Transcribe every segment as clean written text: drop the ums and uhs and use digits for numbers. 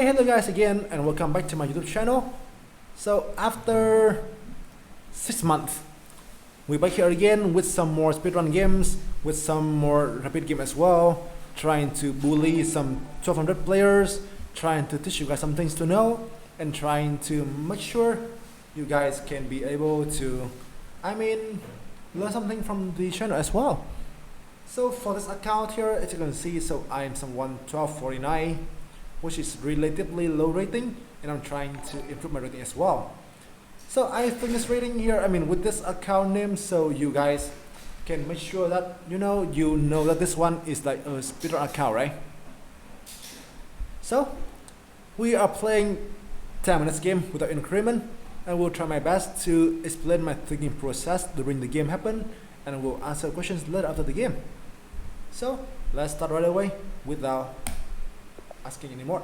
Hello guys again and welcome back to my YouTube channel. So after 6 months we're back here again with some more speedrun games, with some more rapid game as well, trying to bully some 1200 players, trying to teach you guys some things to know, and trying to make sure you guys can be able to learn something from the channel as well. So for this account here, as you can see, so I am some 1249, which is relatively low rating, and I'm trying to improve my rating as well. So I think this rating here, with this account name, so you guys can make sure that you know that this one is like a speedrun account, right? So we are playing 10 minutes game without increment, and will try my best to explain my thinking process during the game happen, and will answer questions later after the game. So let's start right away without asking anymore.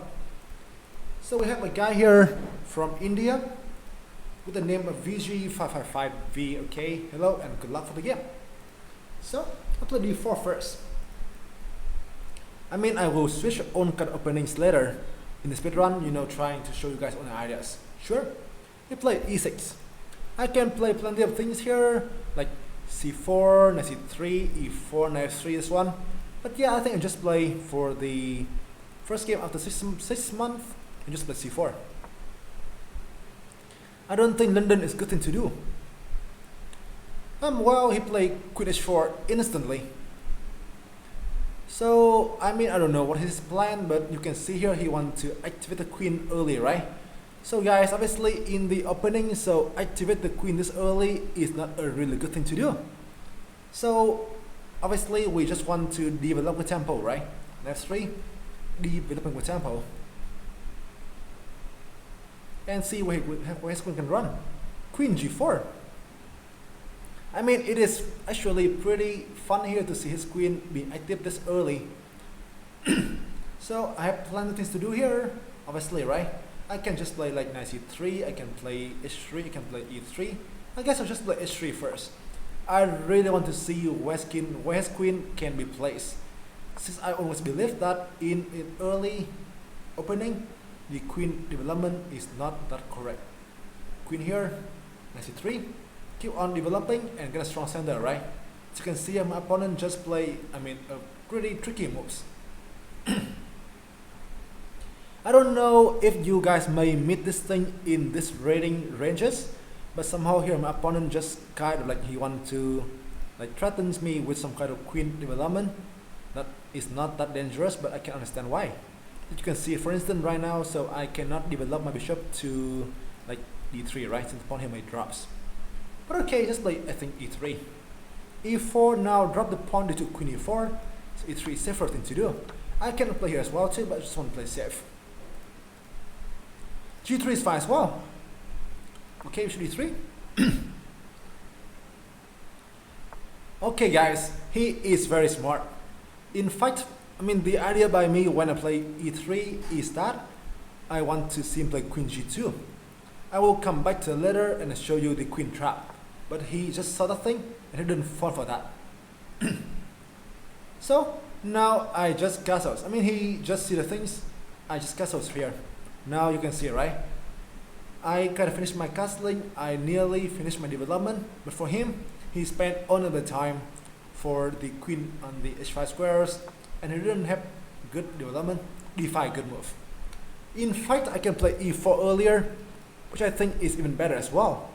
So we have a guy here from India with the name of VG555V. Okay, hello and good luck for the game. So I'll play D4 first. I will switch on card openings later in the speedrun, trying to show you guys own ideas. Sure. We play E6. I can play plenty of things here, like C4, knight C3, E4, knight F3, this one. But yeah, I think I just play for the first game after 6 months, and just play C4. I don't think London is a good thing to do. Well, he played Queen H4 instantly. So, I don't know what his plan, but you can see here he wants to activate the queen early, right? So guys, obviously in the opening, so activate the queen this early is not a really good thing to do. So, obviously we just want to develop with tempo, right? F3. Developing with tempo and see where his queen can run. Queen G4. It is actually pretty fun here to see his queen being active this early. So I have plenty of things to do here, obviously, right? I can just play like knight C3, I can play H3, I can play E3. I guess I'll just play H3 first. I really want to see where his queen can be placed, since I always believe that in early opening, the queen development is not that correct. Queen here, knight C3, keep on developing and get a strong center, right? As you can see, my opponent just play, a pretty tricky moves. I don't know if you guys may meet this thing in this rating ranges, but somehow here my opponent just kind of like he want to threatens me with some kind of queen development. That is not that dangerous, but I can understand why. As you can see, for instance, right now, so I cannot develop my bishop to like D3, right? Since the pawn here may drops. But okay, just play I think E3. E4 now drop the pawn to Queen E4. So E3 is safer thing to do. I can play here as well too, but I just want to play safe. G3 is fine as well. Okay, we should E3. Okay guys, he is very smart. In fact, the idea by me when I play E3 is that I want to simply Queen G2. I will come back to later and show you the queen trap. But he just saw that thing and he didn't fall for that. So now I just castles. He just see the things. I just castles here. Now you can see, right? I kind of finished my castling. I nearly finished my development. But for him, he spent all of the time for the queen on the h5 squares, and he didn't have good development. D5, good move. In fact, I can play E4 earlier, which I think is even better as well.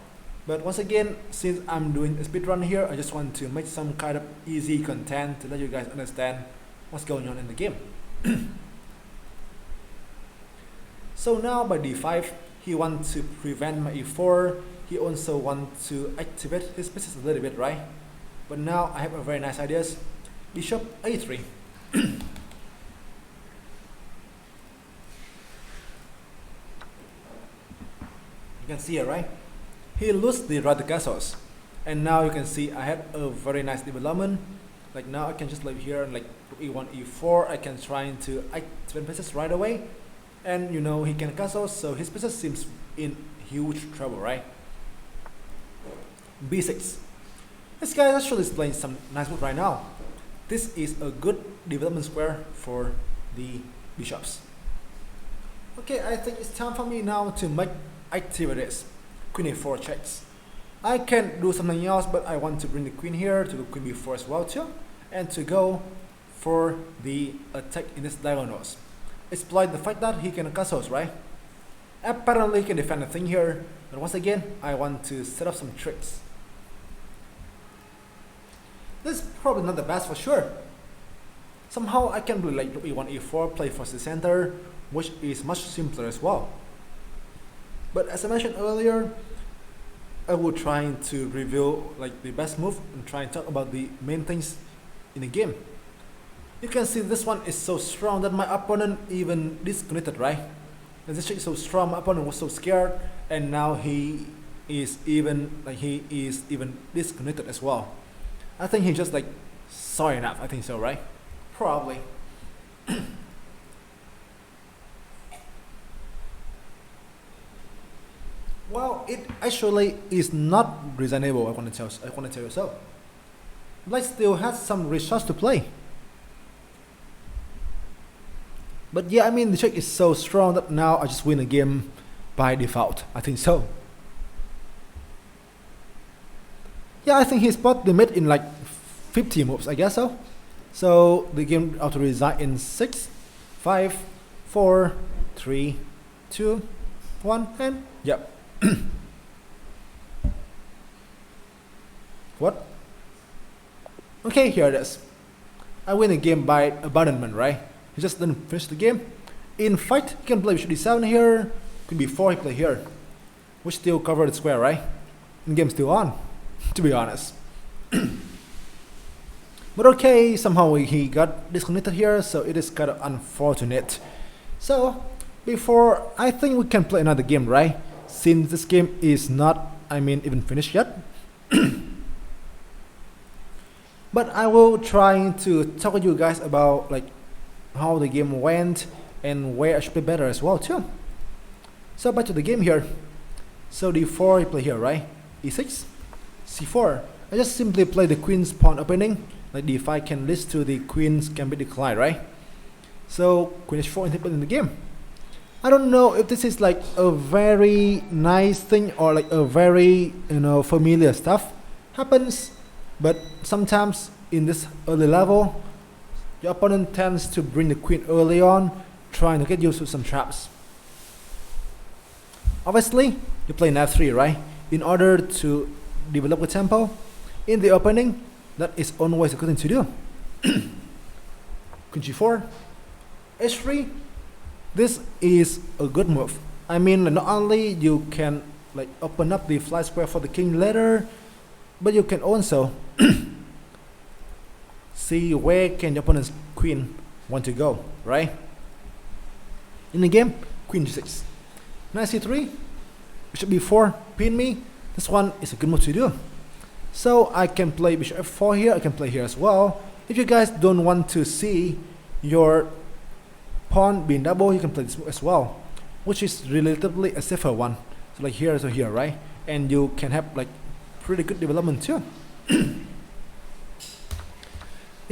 But once again, since I'm doing a speedrun here, I just want to make some kind of easy content to let you guys understand what's going on in the game. So now by D5, he wants to prevent my E4. He also wants to activate his pieces a little bit, right? But now I have a very nice ideas. Bishop A3. You can see it, right? He lost the right castles, and now you can see I had a very nice development. Like now I can just live here and like E1, E4. I can try to activate pieces right away, and he can castle, so his pieces seems in huge trouble, right? B6. This guy actually is playing some nice move right now. This is a good development square for the bishops. Okay, I think it's time for me now to make activities. Queen a4 checks. I can do something else, but I want to bring the queen here to do queen b4 as well too, and to go for the attack in this diagonals. Exploit the fact that he can castles, right? Apparently he can defend the thing here, but once again, I want to set up some tricks. This is probably not the best for sure. Somehow I can play like e1, e4, play for the center, which is much simpler as well. But as I mentioned earlier, I will try to reveal like the best move and try and talk about the main things in the game. You can see this one is so strong that my opponent even disconnected, right? And this check is so strong, my opponent was so scared, and now he is even disconnected as well. I think he just like saw enough. I think so, right? Probably. Well, it actually is not reasonable. I want to tell you so. Black still has some resource to play. But yeah, I mean the check is so strong that now I just win the game by default. I think so. Yeah, I think he spot the mate in like 50 moves, I guess so. So the game auto resign in 6, 5, 4, 3, 2, 1, and yep. What? Okay, here it is. I win the game by abandonment, right? He just didn't finish the game. In fact, he can play bishop d7 here, could be 4 he play here, which still cover the square, right? And game still on, to be honest. But okay, somehow he got disconnected here, so it is kind of unfortunate. So, before, I think we can play another game, right? Since this game is not, even finished yet. But I will try to talk to you guys about like how the game went and where I should play better as well too. So back to the game here. So d4 you play here, right? e6, c4. I just simply play the queen's pawn opening. Like d5 can lead to the queen's gambit decline, right? So queen h4 in the game. I don't know if this is like a very nice thing or like a very familiar stuff happens, but sometimes in this early level, your opponent tends to bring the queen early on, trying to get used to some traps. Obviously, you play knight 3, right? In order to develop the tempo in the opening, that is always a good thing to do. Queen g4, h3. This is a good move. Not only you can like open up the fly square for the king later, but you can also see where can your opponent's queen want to go, right? In the game, queen g6, knight c3, bishop b4, pin me. This one is a good move to do. So I can play bishop f4 here. I can play here as well. If you guys don't want to see your pawn being double, you can play this move as well, which is relatively a safer one. So like here, so here, right? And you can have like pretty good development too. In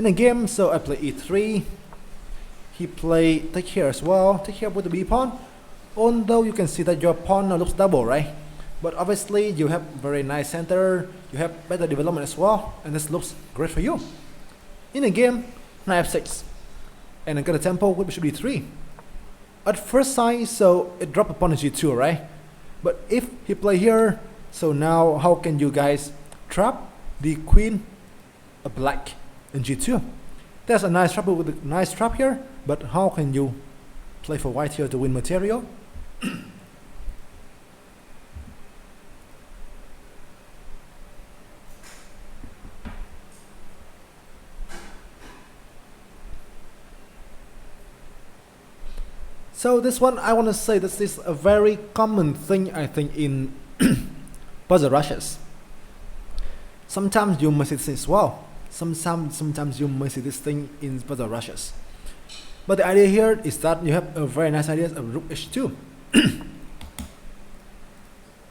the game, so I play e3. He play take here as well. Take here with the b pawn. Although you can see that your pawn now looks double, right? But obviously you have very nice center. You have better development as well, and this looks great for you. In the game, knight f6. And I got a tempo with bishop d3. At first sight, so it dropped upon g2, right? But if he play here, so now how can you guys trap the queen of black in g2? There's a nice trap with a nice trap here, but how can you play for white here to win material? So this one, I want to say this is a very common thing, I think, in puzzle rushes. Sometimes you may see this as well. Sometimes you may see this thing in puzzle rushes. But the idea here is that you have a very nice idea of rook h2.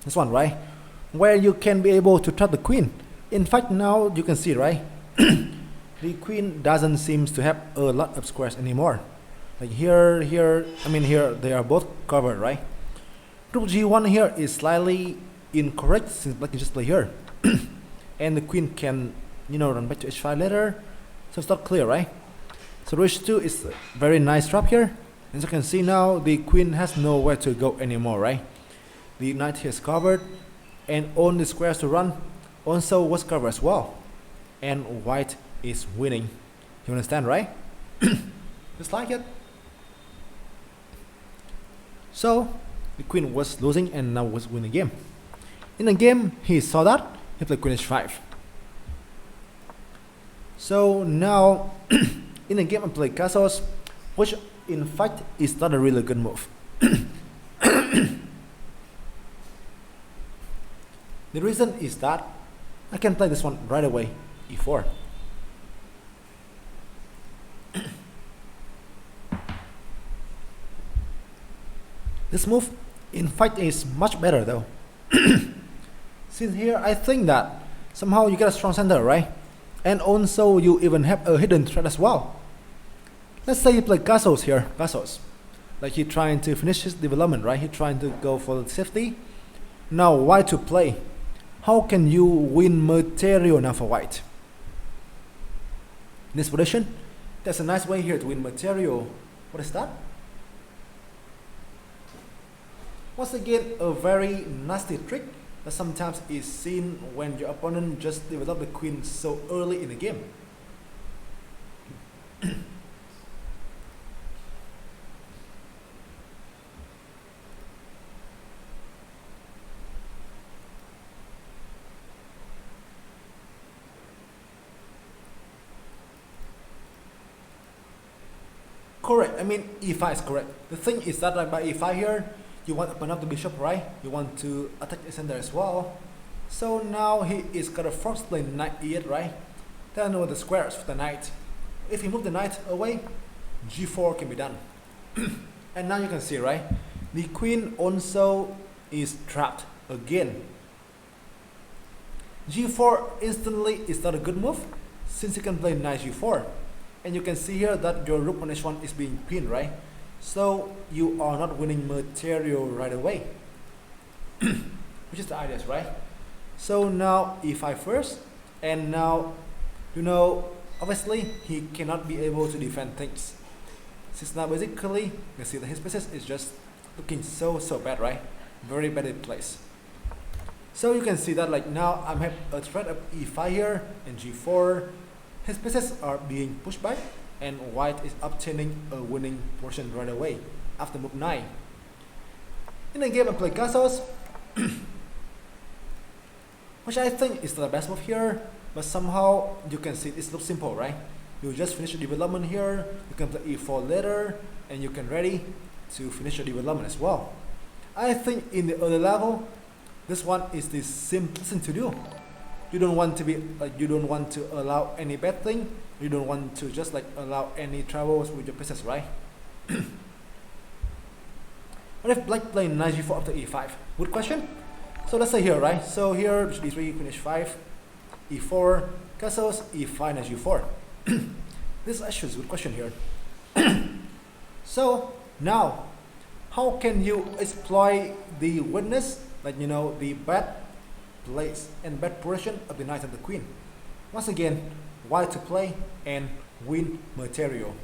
This one, right? Where you can be able to trap the queen. In fact, now you can see, right? The queen doesn't seem to have a lot of squares anymore. Like here, here they are both covered, right? Rook g1 here is slightly incorrect since black can just play here. And the queen can, run back to h5 later. So it's not clear, right? So rook h2 is a very nice trap here. As you can see now, the queen has nowhere to go anymore, right? The knight here is covered, and all the squares to run also was covered as well. And white is winning. You understand, right? Just like it. So the queen was losing and now was winning the game. In the game, he saw that, he played queen h5. So now, in the game I played castles, which in fact is not a really good move. The reason is that I can play this one right away, e4. This move in fact is much better though. Since here I think that somehow you get a strong center, right? And also you even have a hidden threat as well. Let's say you play castles here, castles. Like he trying to finish his development, right? He trying to go for the safety. Now white to play. How can you win material now for white? In this position, there's a nice way here to win material. What is that? Once again, a very nasty trick that sometimes is seen when your opponent just develop the queen so early in the game. Correct, e5 is correct. The thing is that like by e5 here, you want to open up the bishop, right? You want to attack the center as well. So now he is gonna first play knight e8, right? Then with the squares for the knight. If he move the knight away, g4 can be done. And now you can see, right? The queen also is trapped again. g4 instantly is not a good move since you can play knight g4. And you can see here that your rook on h1 is being pinned, right? So you are not winning material right away. Which is the idea, right? So now e5 first, and now obviously he cannot be able to defend things. Since now basically you can see that his pieces is just looking so bad, right? Very bad in place. So you can see that like now I have a threat of e5 here and g4. His pieces are being pushed back, and white is obtaining a winning portion right away after move 9. In the game I play castles, which I think is the best move here, but somehow you can see it looks simple, right? You just finish your development here, you can play e4 later, and you can ready to finish your development as well. I think in the early level, this one is the simplest thing to do. You don't want to be you don't want to allow any bad thing. You don't want to just allow any troubles with your pieces, right? What if black play knight g4 after e5? Good question. So let's say here, right? So here d3, queen h5, e4, castles, e5, knight g4. This is actually a good question here. So now, how can you exploit the weakness, the bad place and bad position of the knight and the queen? Once again, white to play and win material.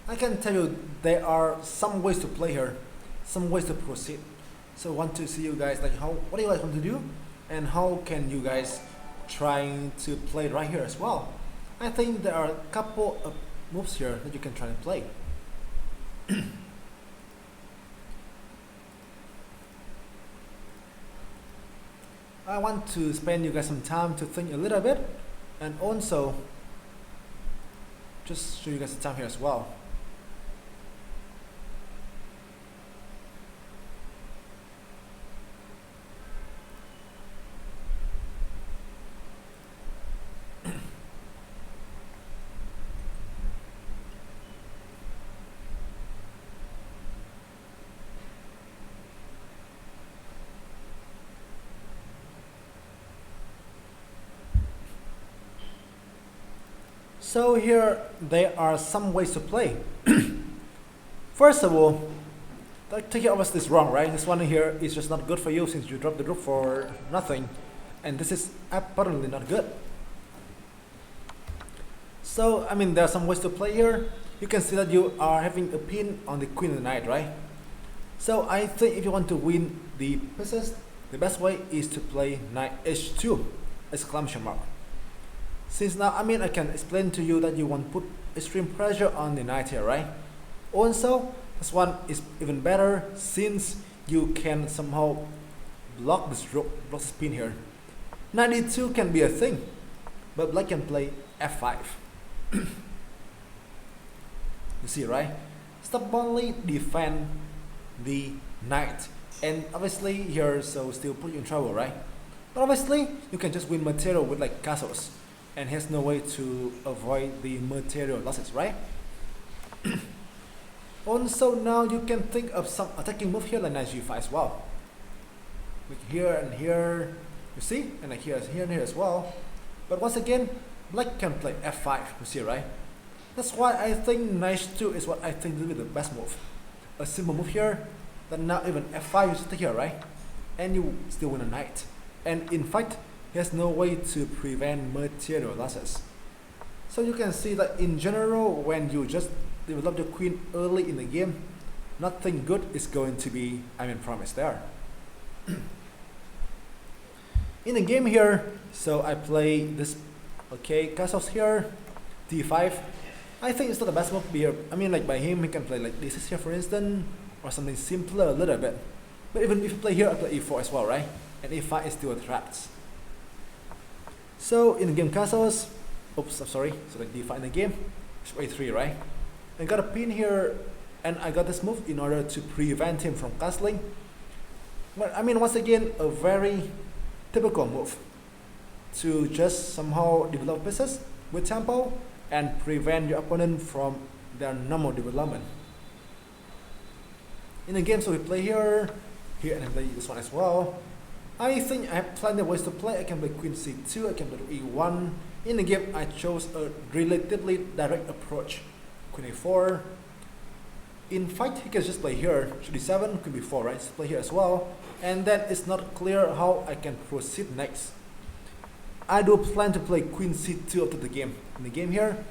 I can tell you there are some ways to play here, some ways to proceed. So I want to see you guys what do you guys want to do, and how can you guys trying to play right here as well. I think there are a couple of moves here that you can try and play. I want to spend you guys some time to think a little bit, and also just show you guys the time here as well. So here there are some ways to play. First of all, take it obviously is wrong, right? This one here is just not good for you since you dropped the group for nothing, and this is apparently not good. So I mean there are some ways to play here. You can see that you are having a pin on the queen and the knight, right? So I think if you want to win the pieces, the best way is to play knight h2 exclamation mark. Since now I mean I can explain to you that you want to put extreme pressure on the knight here, right? Also, this one is even better since you can somehow block this pin here. Knight e2 can be a thing, but black can play f5. You see, right? Stubbornly defend the knight, and obviously here so still put you in trouble, right? But obviously you can just win material with like castles, and has no way to avoid the material losses, right? Also now you can think of some attacking move here like knight g5 as well. Like here and here, you see, and like here and here as well. But once again, black can play f5, you see, right? That's why I think knight 2 is what I think will be the best move. A simple move here, that now even f5 you stick here, right? And you still win a knight. And in fact, he has no way to prevent material losses. So you can see that in general, when you just develop the queen early in the game, nothing good is going to be, promised there. In the game here, so I play this, okay, castles here, d5. I think it's not the best move here. Like by him, he can play like this here for instance, or something simpler a little bit. But even if you play here, I play e4 as well, right? And e5 is still a threat. So in the game castles, oops, I'm sorry, so like d5 in the game, it's a3, right? I got a pin here, and I got this move in order to prevent him from castling. But once again, a very typical move to just somehow develop pieces with tempo and prevent your opponent from their normal development. In the game, so we play here, and I play this one as well. I think I have plenty of ways to play. I can play queen c2, I can play e1. In the game, I chose a relatively direct approach. Queen a4. In fact, he can just play here, d7, queen b4, right? Just play here as well. And then it's not clear how I can proceed next. I do plan to play queen c2 after the game. In the game here.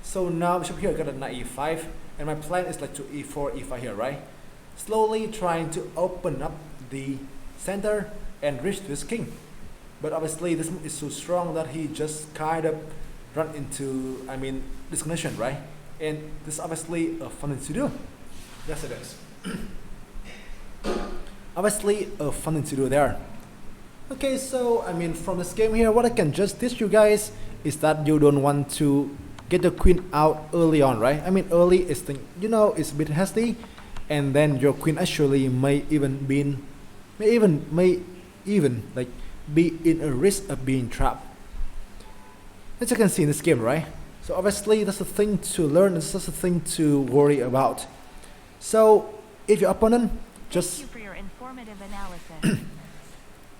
So now bishop here, I got a knight e5. And my plan is like to e4, e5 here, right? Slowly trying to open up the center and reach to his king. But obviously this move is so strong that he just kind of run into, disconnection, right? And this is obviously a fun thing to do. Yes, it is. Obviously a fun thing to do there. Okay, so from this game here, what I can just teach you guys is that you don't want to get the queen out early on, right? Early is it's a bit hasty, and then your queen actually may even be in a risk of being trapped. As you can see in this game, right? So obviously that's a thing to learn, it's just a thing to worry about. So if your opponent just... Thank you for your informative analysis.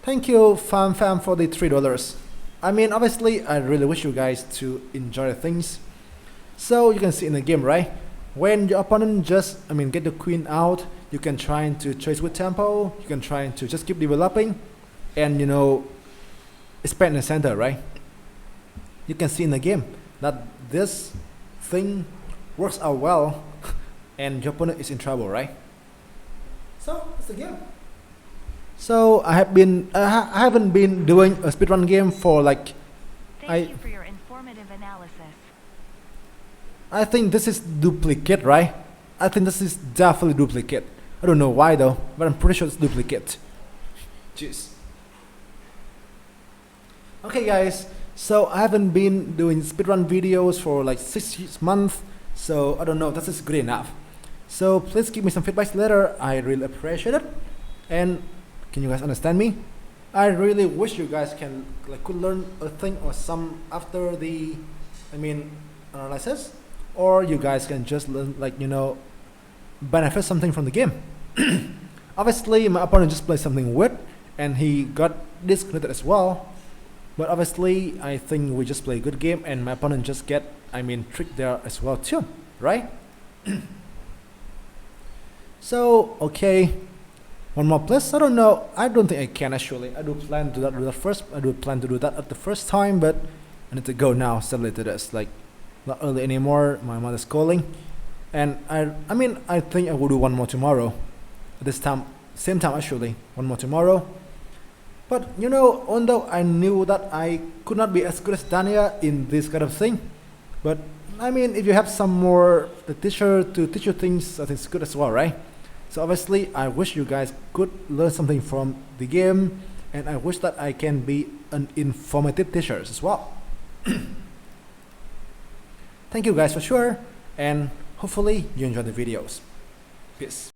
Thank you, Fam, for the $3. Obviously I really wish you guys to enjoy the things. So you can see in the game, right? When your opponent just get the queen out, you can try to chase with tempo, you can try to just keep developing and expand the center, right? You can see in the game that this thing works out well and your opponent is in trouble, right? So that's the game. So I haven't been doing a speedrun game for like Thank you for your informative analysis. I think this is duplicate, right? I think this is definitely duplicate. I don't know why though, but I'm pretty sure it's duplicate. Jeez. Okay guys, so I haven't been doing speedrun videos for like 6 months, so I don't know if this is good enough. So please give me some feedback later, I really appreciate it. And can you guys understand me? I really wish you guys could learn a thing or some after the analysis, or you guys can just learn benefit something from the game. Obviously my opponent just played something weird and he got disconnected as well. But obviously, I think we just play a good game, and my opponent just get, tricked there as well too, right? So, okay, one more place. I don't know. I don't think I can actually. I do plan to do that first. I do plan to do that at the first time, but I need to go now. Sadly, to this, like, not early anymore. My mother's calling, and I think I will do one more tomorrow. At this time, same time actually. One more tomorrow. But although I knew that I could not be as good as Dania in this kind of thing, but if you have some more the teacher to teach you things, I think it's good as well, right? So obviously, I wish you guys could learn something from the game, and I wish that I can be an informative teacher as well. Thank you guys for sure, and hopefully you enjoy the videos. Peace.